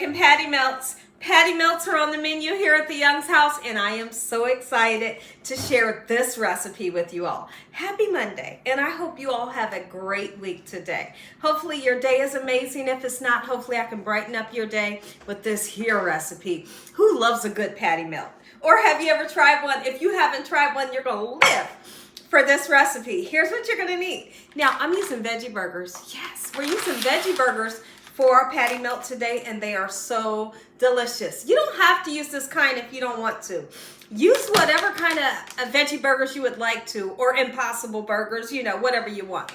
making patty melts. Patty melts are on the menu here at the Young's house, and I am so excited to share this recipe with you all. Happy Monday, and I hope you all have a great week today. Hopefully your day is amazing. If it's not, hopefully I can brighten up your day with this here recipe. Who loves a good patty melt? Or have you ever tried one? If you haven't tried one, you're gonna live for this recipe. Here's what you're gonna need. Now, I'm using veggie burgers. Yes, we're using veggie burgers for our patty melt today, and they are so delicious. You don't have to use this kind if you don't want to. Use whatever kind of veggie burgers you would like to, or Impossible burgers, you know, whatever you want.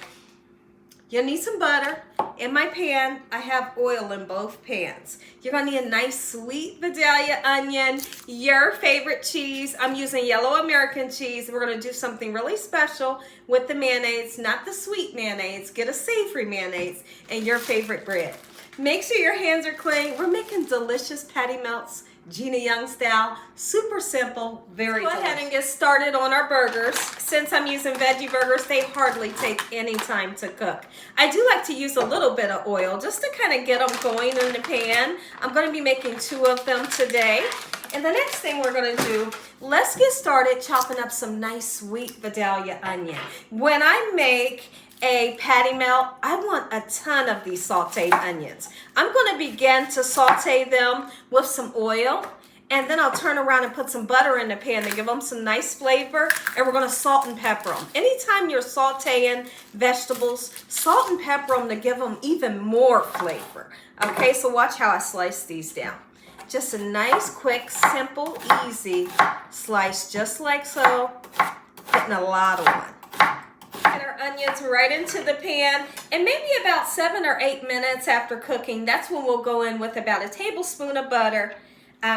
You'll need some butter. In my pan, I have oil in both pans. You're gonna need a nice sweet Vidalia onion, your favorite cheese. I'm using yellow American cheese. We're gonna do something really special with the mayonnaise, not the sweet mayonnaise. Get a savory mayonnaise and your favorite bread. Make sure your hands are clean. We're making delicious patty melts, Gina Young style. Super simple, very delicious. Go ahead and get started on our burgers. Since I'm using veggie burgers, they hardly take any time to cook. I do like to use a little bit of oil just to kind of get them going in the pan. I'm going to be making 2 of them today. And the next thing we're going to do, let's get started chopping up some nice sweet Vidalia onion. When I make a patty melt, I want a ton of these sauteed onions. I'm going to begin to saute them with some oil, and then I'll turn around and put some butter in the pan to give them some nice flavor, and we're going to salt and pepper them. Anytime you're sauteing vegetables, salt and pepper them to give them even more flavor. Okay, so watch how I slice these down. Just a nice, quick, simple, easy slice, just like so. Getting a lot of one. Get our onions right into the pan, and maybe about 7 or 8 minutes after cooking, that's when we'll go in with about a tablespoon of butter,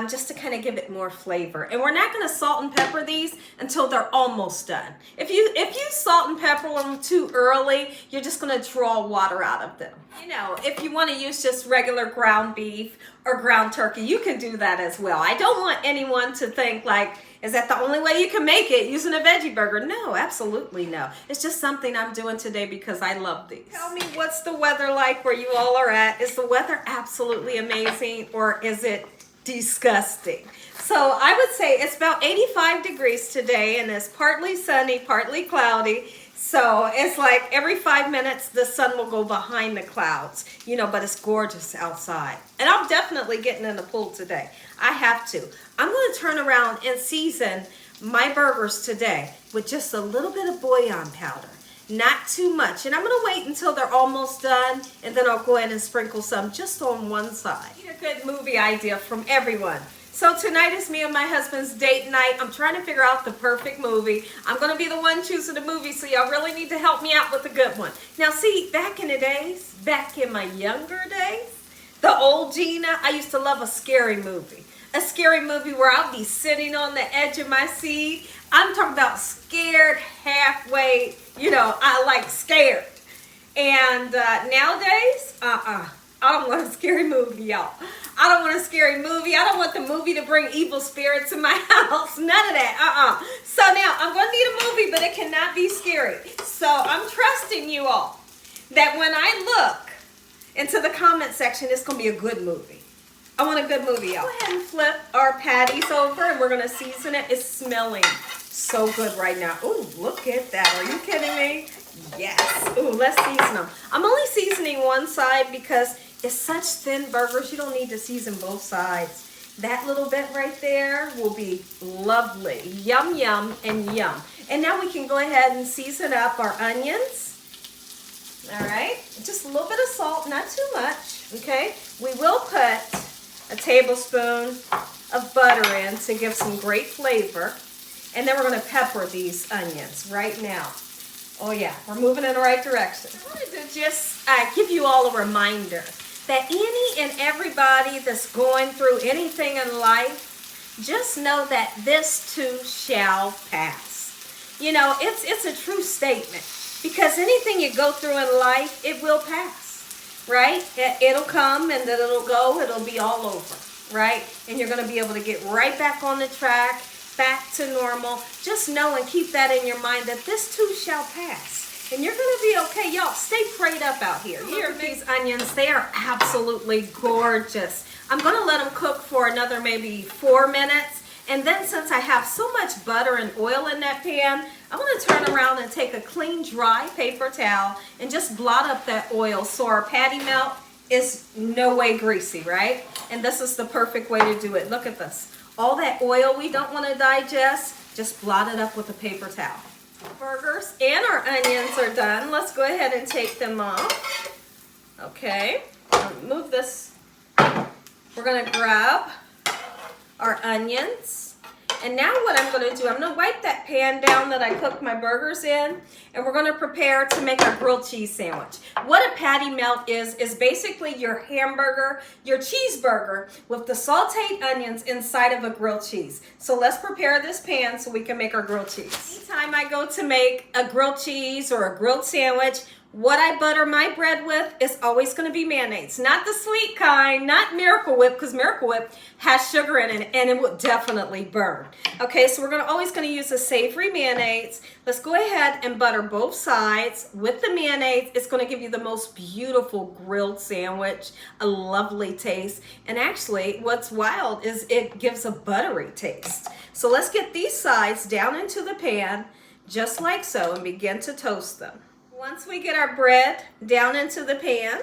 just to kind of give it more flavor. And we're not going to salt and pepper these until they're almost done. If you salt and pepper them too early, you're just going to draw water out of them. You know, if you want to use just regular ground beef or ground turkey, you can do that as well. I don't want anyone to think like, is that the only way you can make it, using a veggie burger? No, absolutely no. It's just something I'm doing today because I love these. Tell me, what's the weather like where you all are at? Is the weather absolutely amazing, or is it disgusting? So I would say it's about 85 degrees today, and it's partly sunny, partly cloudy. So it's like every 5 minutes the sun will go behind the clouds, you know, but it's gorgeous outside. And I'm definitely getting in the pool today. I have to. I'm going to turn around and season my burgers today with just a little bit of bouillon powder. Not too much. And I'm going to wait until they're almost done, and then I'll go ahead and sprinkle some just on one side. Get a good movie idea from everyone. So tonight is me and my husband's date night. I'm trying to figure out the perfect movie. I'm going to be the one choosing the movie, so y'all really need to help me out with a good one. Now see, back in the days, back in my younger days, the old Gina, I used to love a scary movie. A scary movie where I'll be sitting on the edge of my seat. I'm talking about scared halfway, you know, I like scared. And nowadays, I don't want a scary movie, y'all. I don't want a scary movie. I don't want the movie to bring evil spirits in my house. None of that. So now, I'm going to need a movie, but it cannot be scary. So I'm trusting you all that when I look into the comment section, it's going to be a good movie. I want a good movie, y'all. Go ahead and flip our patties over, and we're going to season it. It's smelling so good right now. Ooh, look at that. Are you kidding me? Yes. Ooh, let's season them. I'm only seasoning one side because it's such thin burgers, you don't need to season both sides. That little bit right there will be lovely. Yum, yum, and yum. And now we can go ahead and season up our onions. All right, just a little bit of salt, not too much, okay? We will put a tablespoon of butter in to give some great flavor. And then we're gonna pepper these onions right now. Oh yeah, we're moving in the right direction. I wanted to just give you all a reminder that any and everybody that's going through anything in life, just know that this too shall pass. You know, it's a true statement, because anything you go through in life, it will pass, right? It'll come and then it'll go, it'll be all over, right? And you're going to be able to get right back on the track, back to normal. Just know and keep that in your mind that this too shall pass. And you're going to be okay. Y'all, stay prayed up out here. Here, these onions, they are absolutely gorgeous. I'm going to let them cook for another maybe 4 minutes. And then since I have so much butter and oil in that pan, I'm going to turn around and take a clean, dry paper towel and just blot up that oil so our patty melt is no way greasy, right? And this is the perfect way to do it. Look at this. All that oil we don't want to digest, just blot it up with a paper towel. Burgers and our onions are done. Let's go ahead and take them off. Okay, move this. We're going to grab our onions. And now what I'm going to do, I'm going to wipe that pan down that I cooked my burgers in, and we're going to prepare to make our grilled cheese sandwich. What a patty melt is basically your hamburger, your cheeseburger with the sauteed onions inside of a grilled cheese. So let's prepare this pan so we can make our grilled cheese. Anytime I go to make a grilled cheese or a grilled sandwich, what I butter my bread with is always going to be mayonnaise. Not the sweet kind, not Miracle Whip, because Miracle Whip has sugar in it and it will definitely burn. Okay, so we're always going to use a savory mayonnaise. Let's go ahead and butter both sides with the mayonnaise. It's going to give you the most beautiful grilled sandwich, a lovely taste. And actually, what's wild is it gives a buttery taste. So let's get these sides down into the pan, just like so, and begin to toast them. Once we get our bread down into the pan,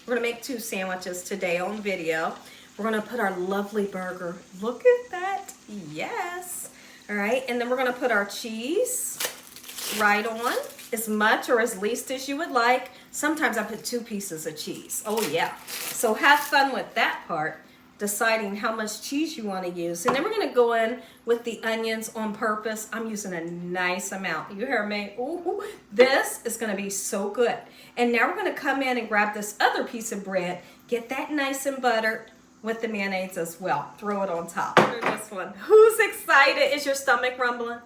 we're going to make 2 sandwiches today on video. We're going to put our lovely burger. Look at that. Yes. All right. And then we're going to put our cheese right on, as much or as least as you would like. Sometimes I put 2 pieces of cheese. Oh, yeah. So have fun with that part, deciding how much cheese you want to use. And then we're going to go in with the onions on purpose. I'm using a nice amount. You hear me? Ooh, this is going to be so good. And now we're going to come in and grab this other piece of bread, get that nice and buttered with the mayonnaise as well. Throw it on top. This one. Who's excited? Is your stomach rumbling?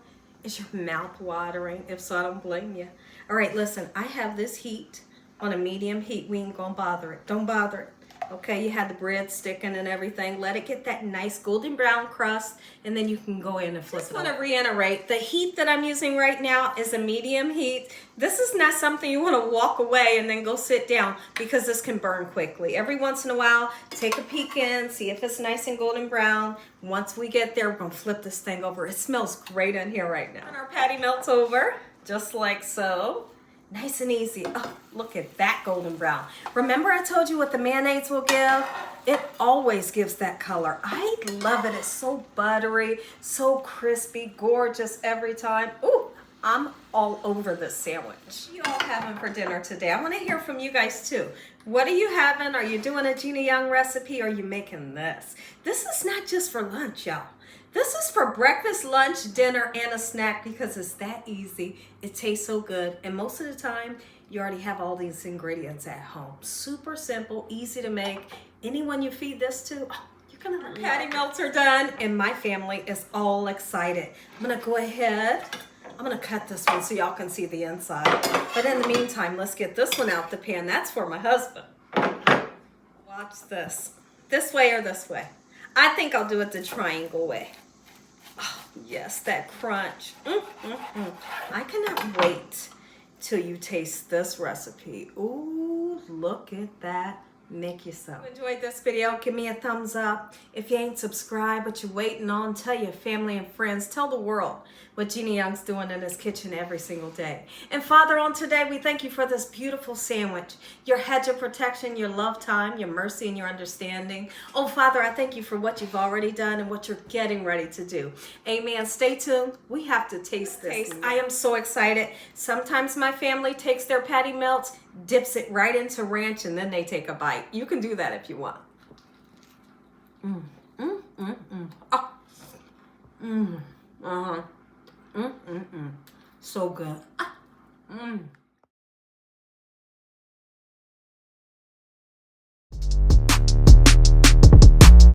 Is your mouth watering? If so, I don't blame you. All right, listen, I have this heat on a medium heat. We ain't going to bother it. Don't bother it. Okay, you had the bread sticking and everything. Let it get that nice golden brown crust, and then you can go in and flip it. I just want to reiterate, the heat that I'm using right now is a medium heat. This is not something you want to walk away and then go sit down, because this can burn quickly. Every once in a while, take a peek in, see if it's nice and golden brown. Once we get there, we're going to flip this thing over. It smells great in here right now. And our patty melts over, just like so. Nice and easy. Oh, look at that golden brown. Remember I told you what the mayonnaise will give? It always gives that color. I love it. It's so buttery, so crispy, gorgeous every time. Ooh, I'm all over this sandwich. What are you all having for dinner today? I want to hear from you guys too. What are you having? Are you doing a Gina Young recipe? Or are you making this? This is not just for lunch, y'all. This is for breakfast, lunch, dinner, and a snack, because it's that easy. It tastes so good. And most of the time, you already have all these ingredients at home. Super simple, easy to make. Anyone you feed this to, oh, you're going to love it. Patty melts are done, and my family is all excited. I'm going to go ahead. I'm going to cut this one so y'all can see the inside. But in the meantime, let's get this one out the pan. That's for my husband. Watch this. This way or this way? I think I'll do it the triangle way. Oh, yes, that crunch. I cannot wait till you taste this recipe. Ooh, look at that. Make yourself. If you enjoyed this video, give me a thumbs up. If you ain't subscribed, but you're waiting on, tell your family and friends. Tell the world what Gina Young's doing in his kitchen every single day. And Father, on today, we thank you for this beautiful sandwich, your hedge of protection, your love time, your mercy, and your understanding. Oh, Father, I thank you for what you've already done and what you're getting ready to do. Amen. Stay tuned. We have to taste this. I am so excited. Sometimes my family takes their patty melts, dips it right into ranch, and then they take a bite. You can do that if you want. Oh. So good.